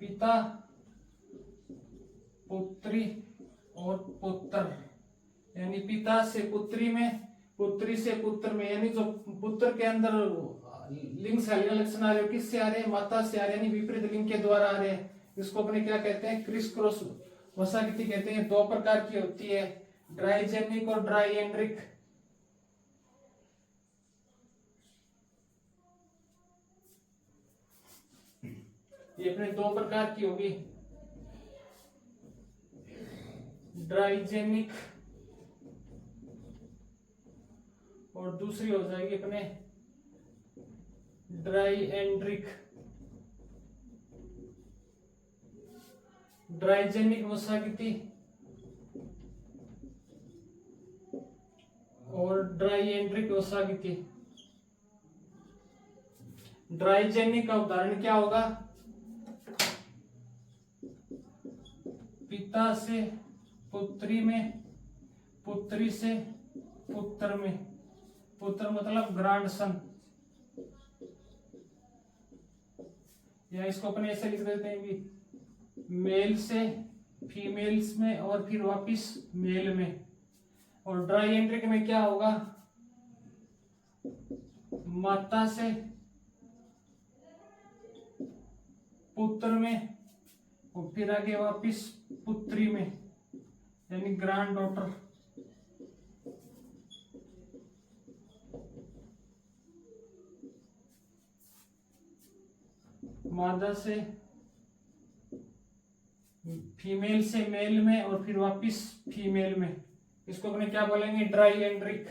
[SPEAKER 1] पिता पुत्री और पुत्र, यानी पिता से पुत्री में, पुत्री से पुत्र में, यानी जो पुत्र के अंदर लिंग सैलिगन लक्षण आ रहे हो किससे आ रहे हैं, माता से आ रहे हैं, यानी विपरीत लिंग के द्वारा आ रहे हैं। इसको अपने क्या कहते हैं, क्रिस क्रॉस वसागति कहते हैं। दो प्रकार की होती है, ड्राइजेनिक और ड्राइएंड्रिक। ये अपने दो प्रकार की होगी, ड्राइजेनिक और दूसरी हो जाएगी अपने ड्राइएंड्रिक। ड्राइजेनिक वसागति और ड्राइएंड्रिक वसागति। ड्राइजेनिक का उदाहरण क्या होगा, पिता से पुत्री में, पुत्री से पुत्र में, पुत्र मतलब ग्रांडसन, या इसको अपने ऐसे लिख देते हैं कि मेल से फीमेल्स में और फिर वापिस मेल में। और ड्राइएंड्रिक में क्या होगा, माता से पुत्र में और फिर आगे वापिस पुत्री में, यानी ग्रैंड डॉटर। मादा से फीमेल से मेल में और फिर वापिस फीमेल में, इसको अपने क्या बोलेंगे, ड्राइएंड्रिक।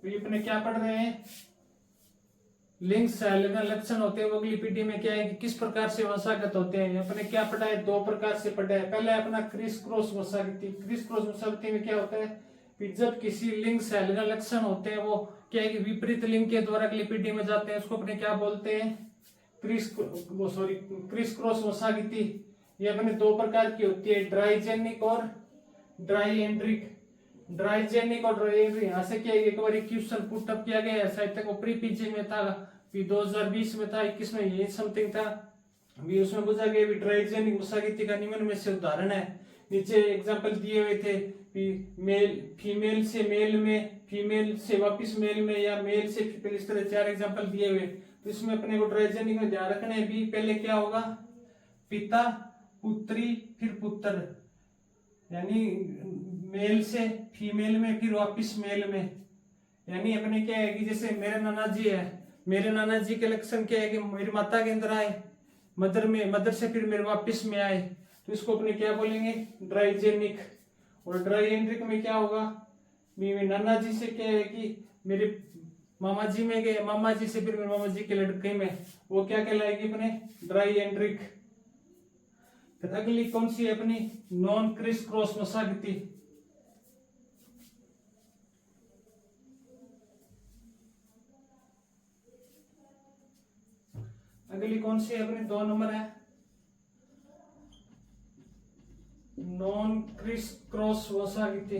[SPEAKER 1] तो ये अपने क्या पढ़ रहे हैं, लिंग सैलिगन लक्षण होते हैं वो अगली पीढ़ी में क्या है कि किस प्रकार से वंशागत होते हैं। अपने क्या पढ़ा है, दो प्रकार से पढ़ा है। पहले अपना क्रिस क्रॉस वंशागति। क्रिस क्रॉस वंशागति में क्या होता है कि जब किसी लिंग सैलिगन लक्षण होते हैं वो क्या है कि विपरीत लिंग के द्वारा अगली पीढ़ी में जाते हैं, उसको अपने क्या बोलते हैं, क्रिस क्रॉस वंशागति। ये अपने दो प्रकार की होती है, ड्राइजेनिक और ड्राइएंड्रिक। ड्राइजेनिक और ड्राइएंड्रिक यहाँ से क्या एक बार क्वेश्चन पुट अप किया गया है, शायद तक वो प्री पीजी में था, 2020 में था, 21 में ये समथिंग था। अभी उसमें पूछा गया ड्राइजेनिक वंशागति का निम्न में से उदाहरण है। नीचे एग्जांपल दिए हुए थे कि मेल फीमेल से मेल में, फीमेल से वापस मेल में, या मेल से फीमेल, इस तरह 4 एग्जांपल दिए हुए। तो इसमें अपने को ड्राइजेनिक में ध्यान रखना है भी, पहले क्या होगा, पिता पुत्री फिर पुत्र, यानी मेल से फीमेल में फिर वापिस मेल में। यानी अपने क्या है कि जैसे मेरे नाना जी है, मेरे नाना जी के लक्षण क्या है कि मेरी माता के अंदर आए, मदर में, मदर से फिर मेरे वापिस में आए, तो इसको अपने क्या बोलेंगे, ड्राइजेनिक। और ड्राइएंड्रिक में क्या होगा, मेरे नाना जी से क्या है कि मेरे मामा जी में गए, मामा जी से फिर मेरे मामा जी के लड़के में, वो क्या कहलाएगी अपने, ड्राइएंड्रिक। फिर अगली कौन सी है अपनी, नॉन क्रिस क्रॉस वंशागति। अगली कौन सी है अपनी, 2 नंबर है, नॉन क्रिस क्रॉस वंशागति।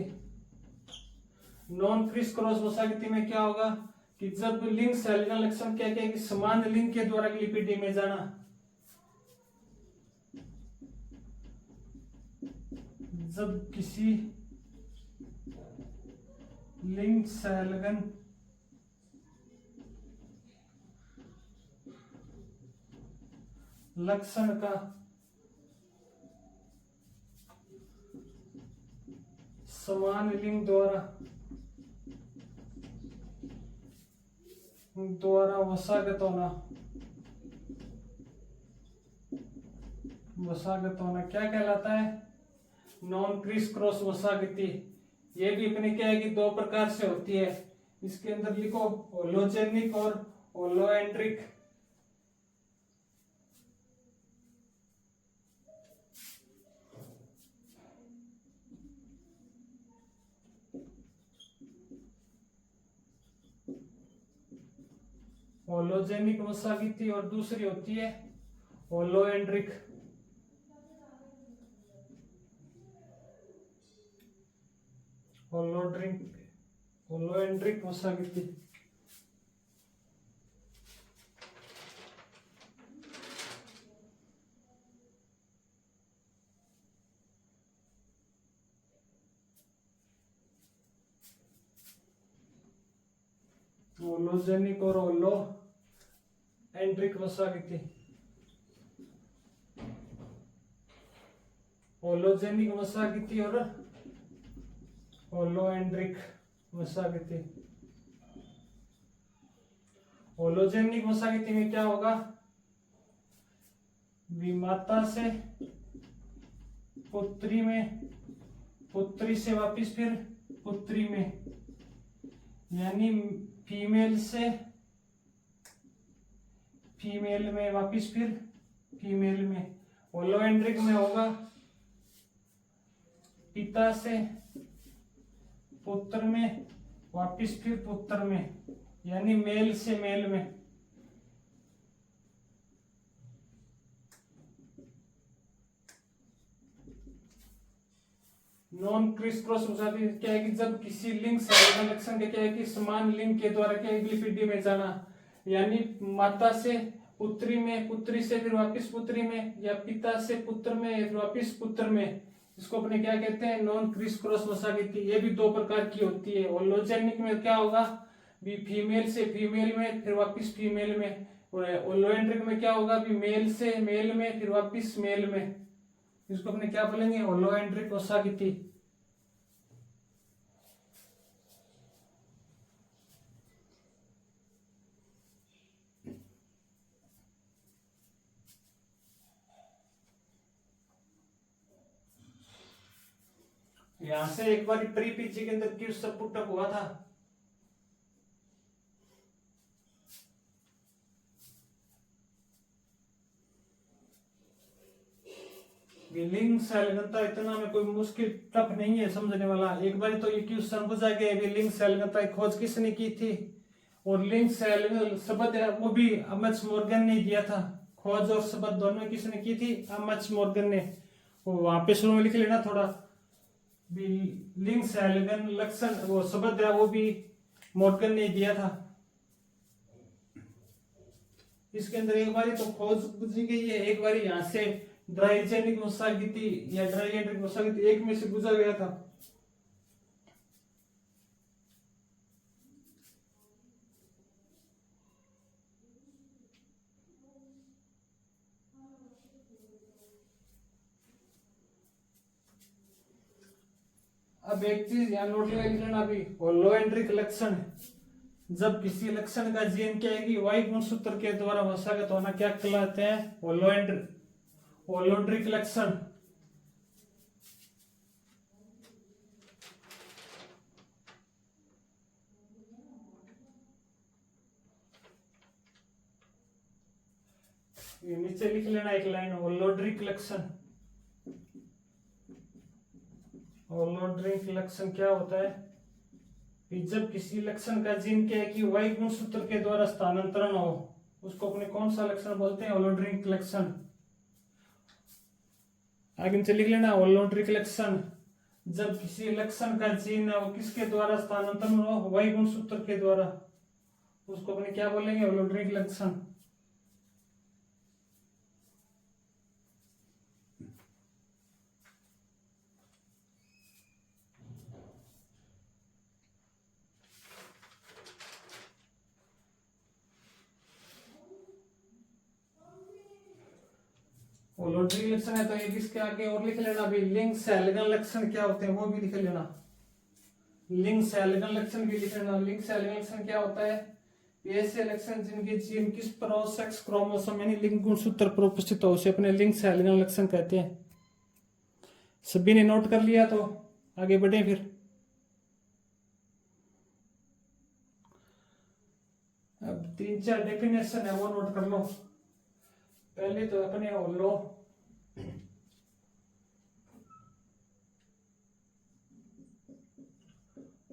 [SPEAKER 1] नॉन क्रिस क्रॉस वंशागति में क्या होगा कि जब लिंग सैलिगन लक्षण क्या क्या कि समान लिंग के द्वारा अगली पीढ़ी में जाना। जब किसी लिंग सैलिगन लक्षण का समान लिंग द्वारा वंशागत होना क्या कहलाता है, नॉन क्रिस क्रॉस वंशागति। ये भी अपने क्या है कि 2 प्रकार से होती है, इसके अंदर लिखो होलोजेनिक और होलोएंड्रिक। होलोजेनिक वंशागति और दूसरी होती है होलोएंड्रिक। होलोएंड्रिक वंशागति। होलोजेनिक और होलो एंड्रिक वसागति। होलोजेनिक वसागति और होलो एंड्रिक वसागति। होलोजेनिक वसागति में क्या होगा, विमाता से पुत्री में, पुत्री से वापिस फिर पुत्री में, यानी फीमेल से फीमेल में वापिस फिर फीमेल में। होलोएंड्रिक में होगा पिता से पुत्र में वापिस फिर पुत्र में, यानी मेल से मेल में। नॉन क्रिस क्रॉस वसागति क्या है कि जब किसी लिंग संयोजन लक्षण के क्या है कि समान लिंग के द्वारा क्या एग्लिपिडी में जाना, यानी माता से पुत्री में, पुत्री से फिर वापिस पुत्री में, या पिता से पुत्र में फिर वापिस पुत्र में, इसको अपने क्या कहते हैं, नॉन क्रिस क्रॉस वसागति। ये भी दो प्रकार की होती है। होलोजेनिक में क्या होगा, भी फीमेल से फीमेल में फिर वापिस फीमेल में। होलोएंड्रिक में क्या होगा, भी मेल से मेल में फिर वापिस मेल में। इसको अपने क्या बोलेंगे, होलोएंड्रिक वसागति। यहां से एक बार प्री पीजी के अंदर क्यूज सब पुटअप हुआ था। लिंग सैलगंता इतना में कोई मुश्किल टफ नहीं है समझने वाला। एक बार तो ये क्वेश्चन पूछा गया है, लिंग सैलगंता की खोज किसने की थी, और लिंग सैलगंता शब्द वो भी एमएच मॉर्गन ने दिया था। खोज और शब्द दोनों किसने की थी, एमएच मॉर्गन ने। वो वहां पे शुरू में लिख लेना थोड़ा, लिंग सैलगन लक्षण वो शब्द है वो भी मॉर्गन ने दिया था। इसके अंदर एक बारी तो खोज पूछी गई है, एक बारी यहाँ से ड्राइजेनिक वसागति या ड्राइजेनिक वसागति एक में से गुजर गया था। अब एक चीज यहाँ नोट लिख लेना, अभी होलोएंड्रिक लक्षण, जब किसी लक्षण का जीन क्या है कि वाई गुणसूत्र के द्वारा वसागत होना क्या कहलाते हैं, होलोएंड्रिक लक्षण। ये नीचे लिख लेना एक लाइन, होलोएंड्रिक लक्षण। होलोएंड्रिक लक्षण क्या होता है कि जब किसी लक्षण का जीन क्या है कि वाई गुणसूत्र के द्वारा स्थानांतरण हो, उसको अपने कौन सा लक्षण बोलते हैं, होलोएंड्रिक लक्षण। आगे नीचे लिख लेना, होलोएंड्रिक लक्षण जब किसी लक्षण का जीन है वो किसके द्वारा स्थानांतरण हो, वाई गुणसूत्र के द्वारा, उसको अपने क्या बोलेंगे, होलोएंड्रिक लक्षण। होलोएंड्रिक लक्षण है तो ये इसके आगे और लिख लेना, भी लिंग सैलगन लक्षण क्या होते हैं वो भी लिख लेना। लिंग सैलगन लक्षण भी लिख लेना। लिंग सैलगन लक्षण क्या होता है, ऐसे लक्षण जिनके जीन किस पर सेक्स क्रोमोसोम यानी लिंग गुणसूत्र पर उपस्थित हो उसे अपने लिंग सैलगन लक्षण कहते हैं। सभी ने नोट कर लिया तो आगे बढ़े फिर। अब 3-4 डेफिनेशन है वो नोट कर लो। पहले तो अपने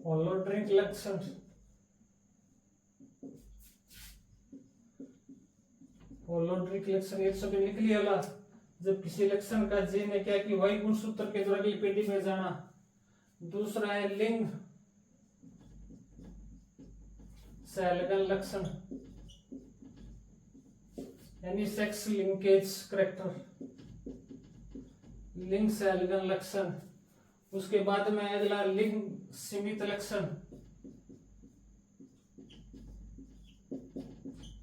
[SPEAKER 1] होलोएंड्रिक लक्षण। होलोएंड्रिक लक्षण एक सब लिख लिया। जब किसी लक्षण का जीन है क्या कि वाई गुणसूत्र के द्वारा लिपिडी में जाना। दूसरा है लिंग सैलगन लक्षण यानी सेक्स लिंकेज करैक्टर, लिंग सैलगन लक्षण। उसके बाद में अगला लिंग सीमित लक्षण।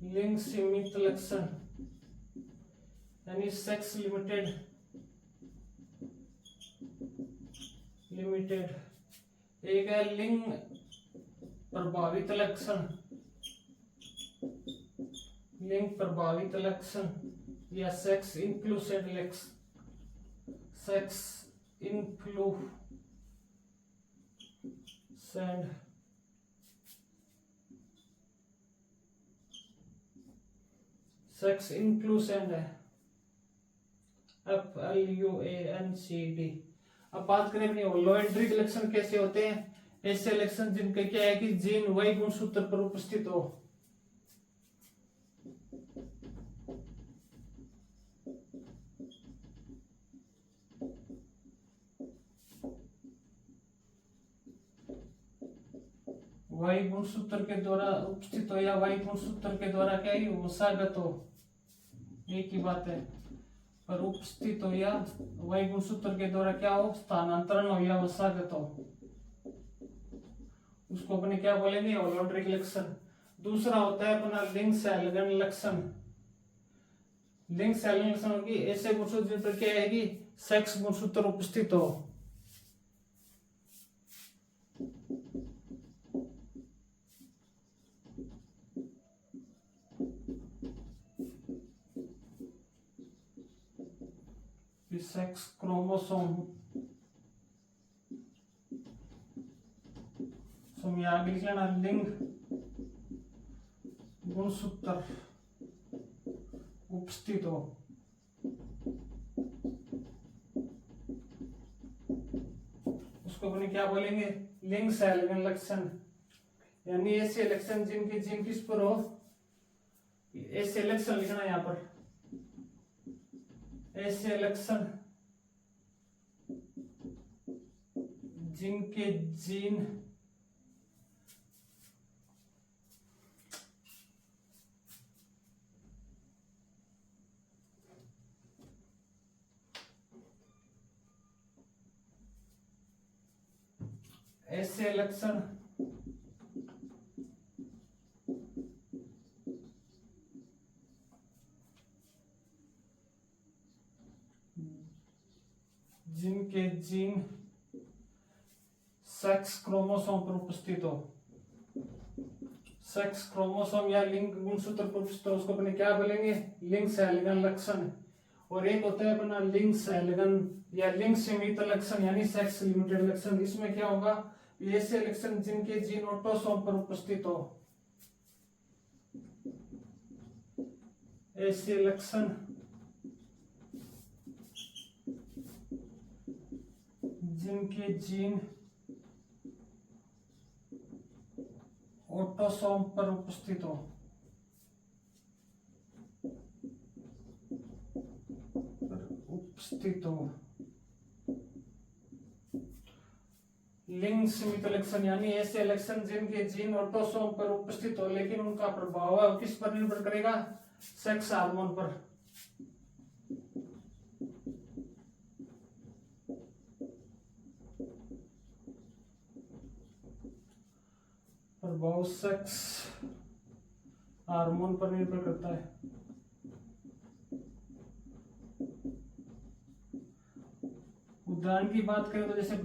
[SPEAKER 1] लिंग सीमित लक्षण यानी सेक्स लिमिटेड एक है लिंग प्रभावित लक्षण, लिंग प्रभावित लक्षण या सेक्स इंक्लूसिव लक्षण, सेक्स इंक्लूसिव सेक्स इंक्लूसिव है FLUANCD। अब बात करें अपनी होलोएंट्रिक लक्षण कैसे होते हैं। ऐसे लक्षण जिनके क्या है कि जीन Y गुणसूत्र पर उपस्थित हो। Y गुणसूत्र के द्वारा उपस्थित हो या Y गुणसूत्र के द्वारा क्या ही वसागत हो, एक ही बात है। पर उपस्थित हो या Y गुणसूत्र के द्वारा क्या हो, स्थानांतरण हो या वसागत हो, उसको अपने क्या बोलेंगे, होलोएंट्रिक लक्षण। दूसरा होता है अपना लिंग सैलगन लक्षण। लिंग सैलगन लक्षण होगी ऐसे गुणसूत्र जिन पर क्या है कि सेक्स गुणसूत्र उपस्थित हो। सेक्स क्रोमोसोम आगे लिख लेना लिंग गुणसूत्र उपस्थित हो। उसको अपने क्या बोलेंगे, लिंग सैलगन लक्षण। यानी ऐसे लक्षण जिनके जीन किस पर हो, ऐसे लक्षण लिखना यहां पर, ऐसे लक्षण जिनके जीन ऐसे लक्षण जिनके जीन सेक्स क्रोमोसोम पर उपस्थित हो। सेक्स क्रोमोसोम या लिंग गुणसूत्र पर उपस्थित हो, उसको अपने क्या बोलेंगे, लिंग सैलगन लक्षण। और एक होता है अपना लिंग सैलगन या लिंग सीमित लक्षण यानी सेक्स लिमिटेड लक्षण। इसमें क्या होगा, ऐसे लक्षण जिनके जीन ऑटोसोम पर उपस्थित हो। ऐसे लक्षण जिनके जीन ऑटोसोम पर उपस्थित हो। लिंग सीमित लक्षण यानी ऐसे लक्षण जिनके जीन ऑटोसोम पर उपस्थित हो लेकिन उनका प्रभाव किस पर निर्भर करेगा, सेक्स हार्मोन पर। प्रभाव सेक्स हार्मोन पर निर्भर करता है। उदाहरण की बात करें तो जैसे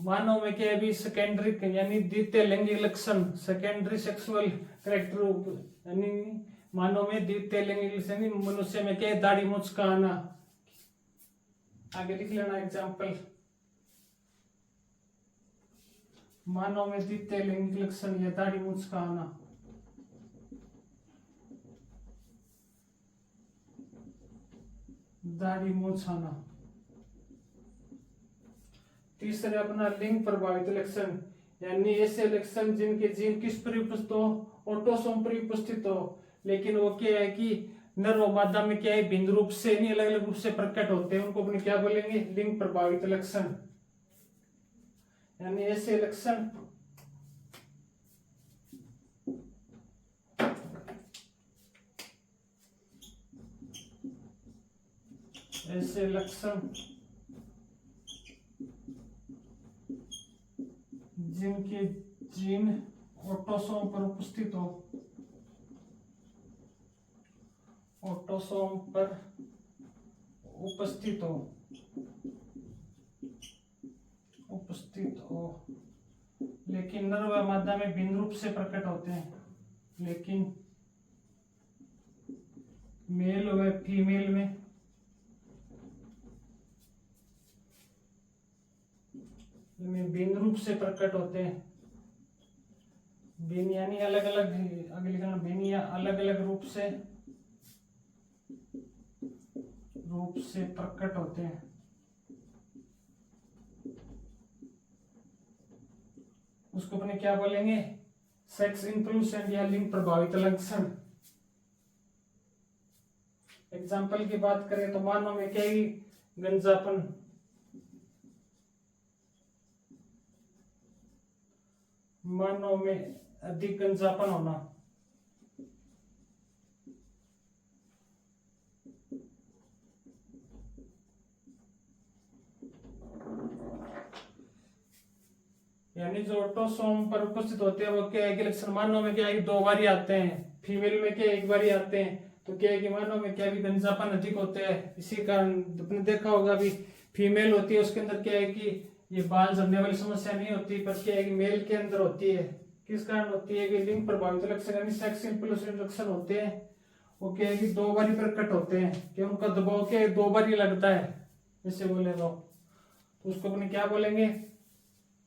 [SPEAKER 1] मानव में क्या अभी सेकेंडरी यानी द्वितीय लैंगिक लक्षण, सेकेंडरी सेक्सुअल कैरेक्टर यानी मानव में द्वितीय लैंगिक लक्षण, मनुष्य में क्या दाढ़ी मूंछ का आना। आगे लिख लेना एग्जाम्पल, मानव में द्वितीय लैंगिक लक्षण या दाढ़ी मूंछ का आना। दाढ़ी मूंछ आना। तीसरे अपना लिंग प्रभावित लक्षण यानी ऐसे लक्षण जिनके जीन किस पर उपस्थित हो, ऑटोसोम पर उपस्थित हो लेकिन वो क्या है कि नर व मादा में क्या है भिन्न रूप से नहीं अलग अलग रूप से प्रकट होते हैं, उनको अपने क्या बोलेंगे, लिंग प्रभावित लक्षण। यानी ऐसे लक्षण जिनके जीन ऑटोसोम पर उपस्थित हो। ऑटोसोम पर उपस्थित हो लेकिन नर व मादा में भिन्न रूप से प्रकट होते हैं, लेकिन मेल व फीमेल में भिन्न रूप से प्रकट होते हैं। भिन्न यानी अलग अलग, आगे लिखना भिन्न या अलग अलग रूप से प्रकट होते हैं। उसको अपने क्या बोलेंगे? सेक्स इन्फ्लुएंस या लिंग प्रभावित लक्षण। एग्जाम्पल की बात करें तो मानव में क्या है? गंजापन, मानव में अधिक गंजापन होना, यानी जो ऑटोसोम पर उपस्थित होते हैं वो क्या है कि लक्षण मानव में क्या है कि 2 बार ही आते हैं, फीमेल में क्या 1 बार ही आते हैं। तो क्या है कि मानव में क्या भी गंजापन अधिक होते हैं। इसी कारण आपने देखा होगा भी फीमेल होती है उसके अंदर क्या है कि ये बाल झड़ने वाली समस्या नहीं होती, पर क्या है कि मेल के अंदर होती है। किस कारण होती है कि लिंग प्रभावित लक्षण यानी सेक्स इन्फ्लुएंस लक्षण होते हैं, वो क्या है कि 2 बार ही प्रकट होते हैं कि उनका दबाव क्या है 2 बार ही लगता है। जैसे बोले तो उसको अपने क्या बोलेंगे?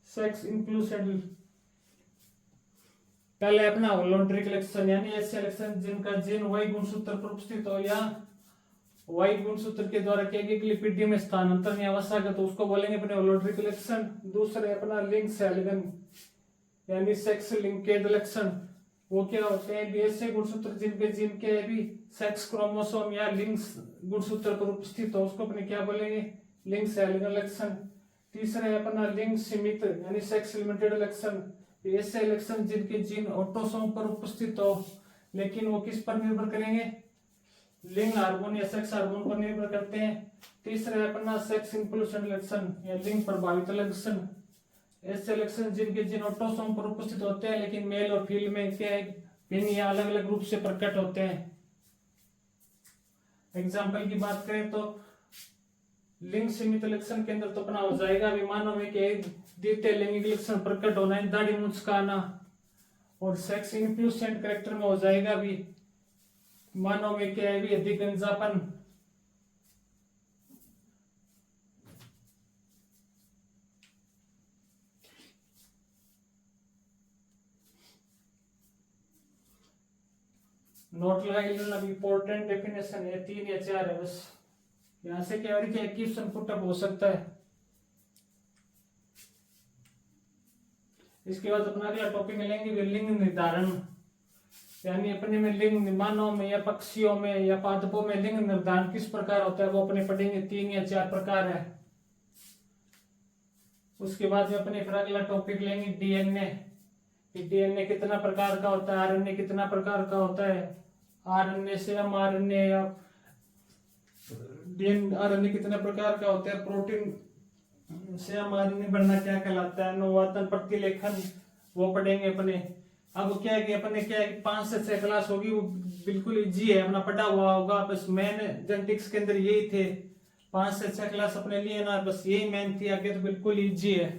[SPEAKER 1] Sex influence. पहले अपना वॉलंटरी लक्षण यानी ऐसे लक्षण जिनका जीन वाई गुणसूत्र पर उपस्थित हो या वाई गुणसूत्र के द्वारा क्या लिपिडी में स्थानांतरण या वसागत, तो उसको बोलेंगे अपने वॉलंटरी लक्षण। दूसरे अपना लिंग सैलगन यानी सेक्स लिंकेड लक्षण। वो क्या होते हैं? ऐसे गुणसूत्र जिनके जिनके भी सेक्स क्रोमोसोम या लिंग गुणसूत्र पर उपस्थित हो, उसको अपने क्या बोलेंगे? लिंग सैलगन लक्षण। तीसरा है अपना लिंग सीमित यानी सेक्स लिमिटेड लक्षण। ऐसे लक्षण जिनके जीन ऑटोसोम पर उपस्थित हो लेकिन वो किस पर निर्भर करेंगे? लिंग हार्मोन या सेक्स हार्मोन पर निर्भर करते हैं। तीसरा है अपना सेक्स इन्फ्लुएंस लक्षण या लिंग प्रभावित लक्षण। ऐसे लक्षण जिनके जीन ऑटोसोम पर उपस्थित होते हैं लेकिन मेल और फीमेल में क्या है भिन्न या अलग अलग रूप से प्रकट होते हैं। एग्जाम्पल की बात करें तो लिंग सीमित लक्षण के अंदर तो अपना हो जाएगा विमानों में के द्वितीय लिंगिक लक्षण प्रकट होना, दाढ़ी मुचकाना। और सेक्स इन्फ्लुएंस कैरेक्टर में हो जाएगा भी मानव में क्या है भी अधिक गंजापन। नोट लगा इंपॉर्टेंट डेफिनेशन है 3 या 4 है बस। यहां से क्या क्वेश्चन पुटअप हो सकता है। इसके बाद अपना अगला टॉपिक लेंगे लिंग निर्धारण, यानी अपने में लिंग मानव में या पक्षियों में या पादपों में लिंग निर्धारण किस प्रकार होता है वो अपने पढ़ेंगे। 3 या 4 प्रकार है। उसके बाद में अपने फिर अगला टॉपिक लेंगे डीएनए। डीएनए कितना प्रकार का होता है, आरएनए कितना प्रकार का होता है, आरएनए से एमआरएनए या आरएनए कितने प्रकार का होता है, प्रोटीन से एमआरएनए बनना क्या कहलाता है, अनुवादन प्रतिलेखन वो पढ़ेंगे अपने। अब क्या है कि अपने क्या है 5 से 6 क्लास होगी वो बिल्कुल इजी है, अपना पढ़ा हुआ होगा। बस मेन जेनेटिक्स के अंदर यही थे 5 से 6 क्लास अपने लिए ना, बस यही मेन थी। आगे तो बिल्कुल इजी है।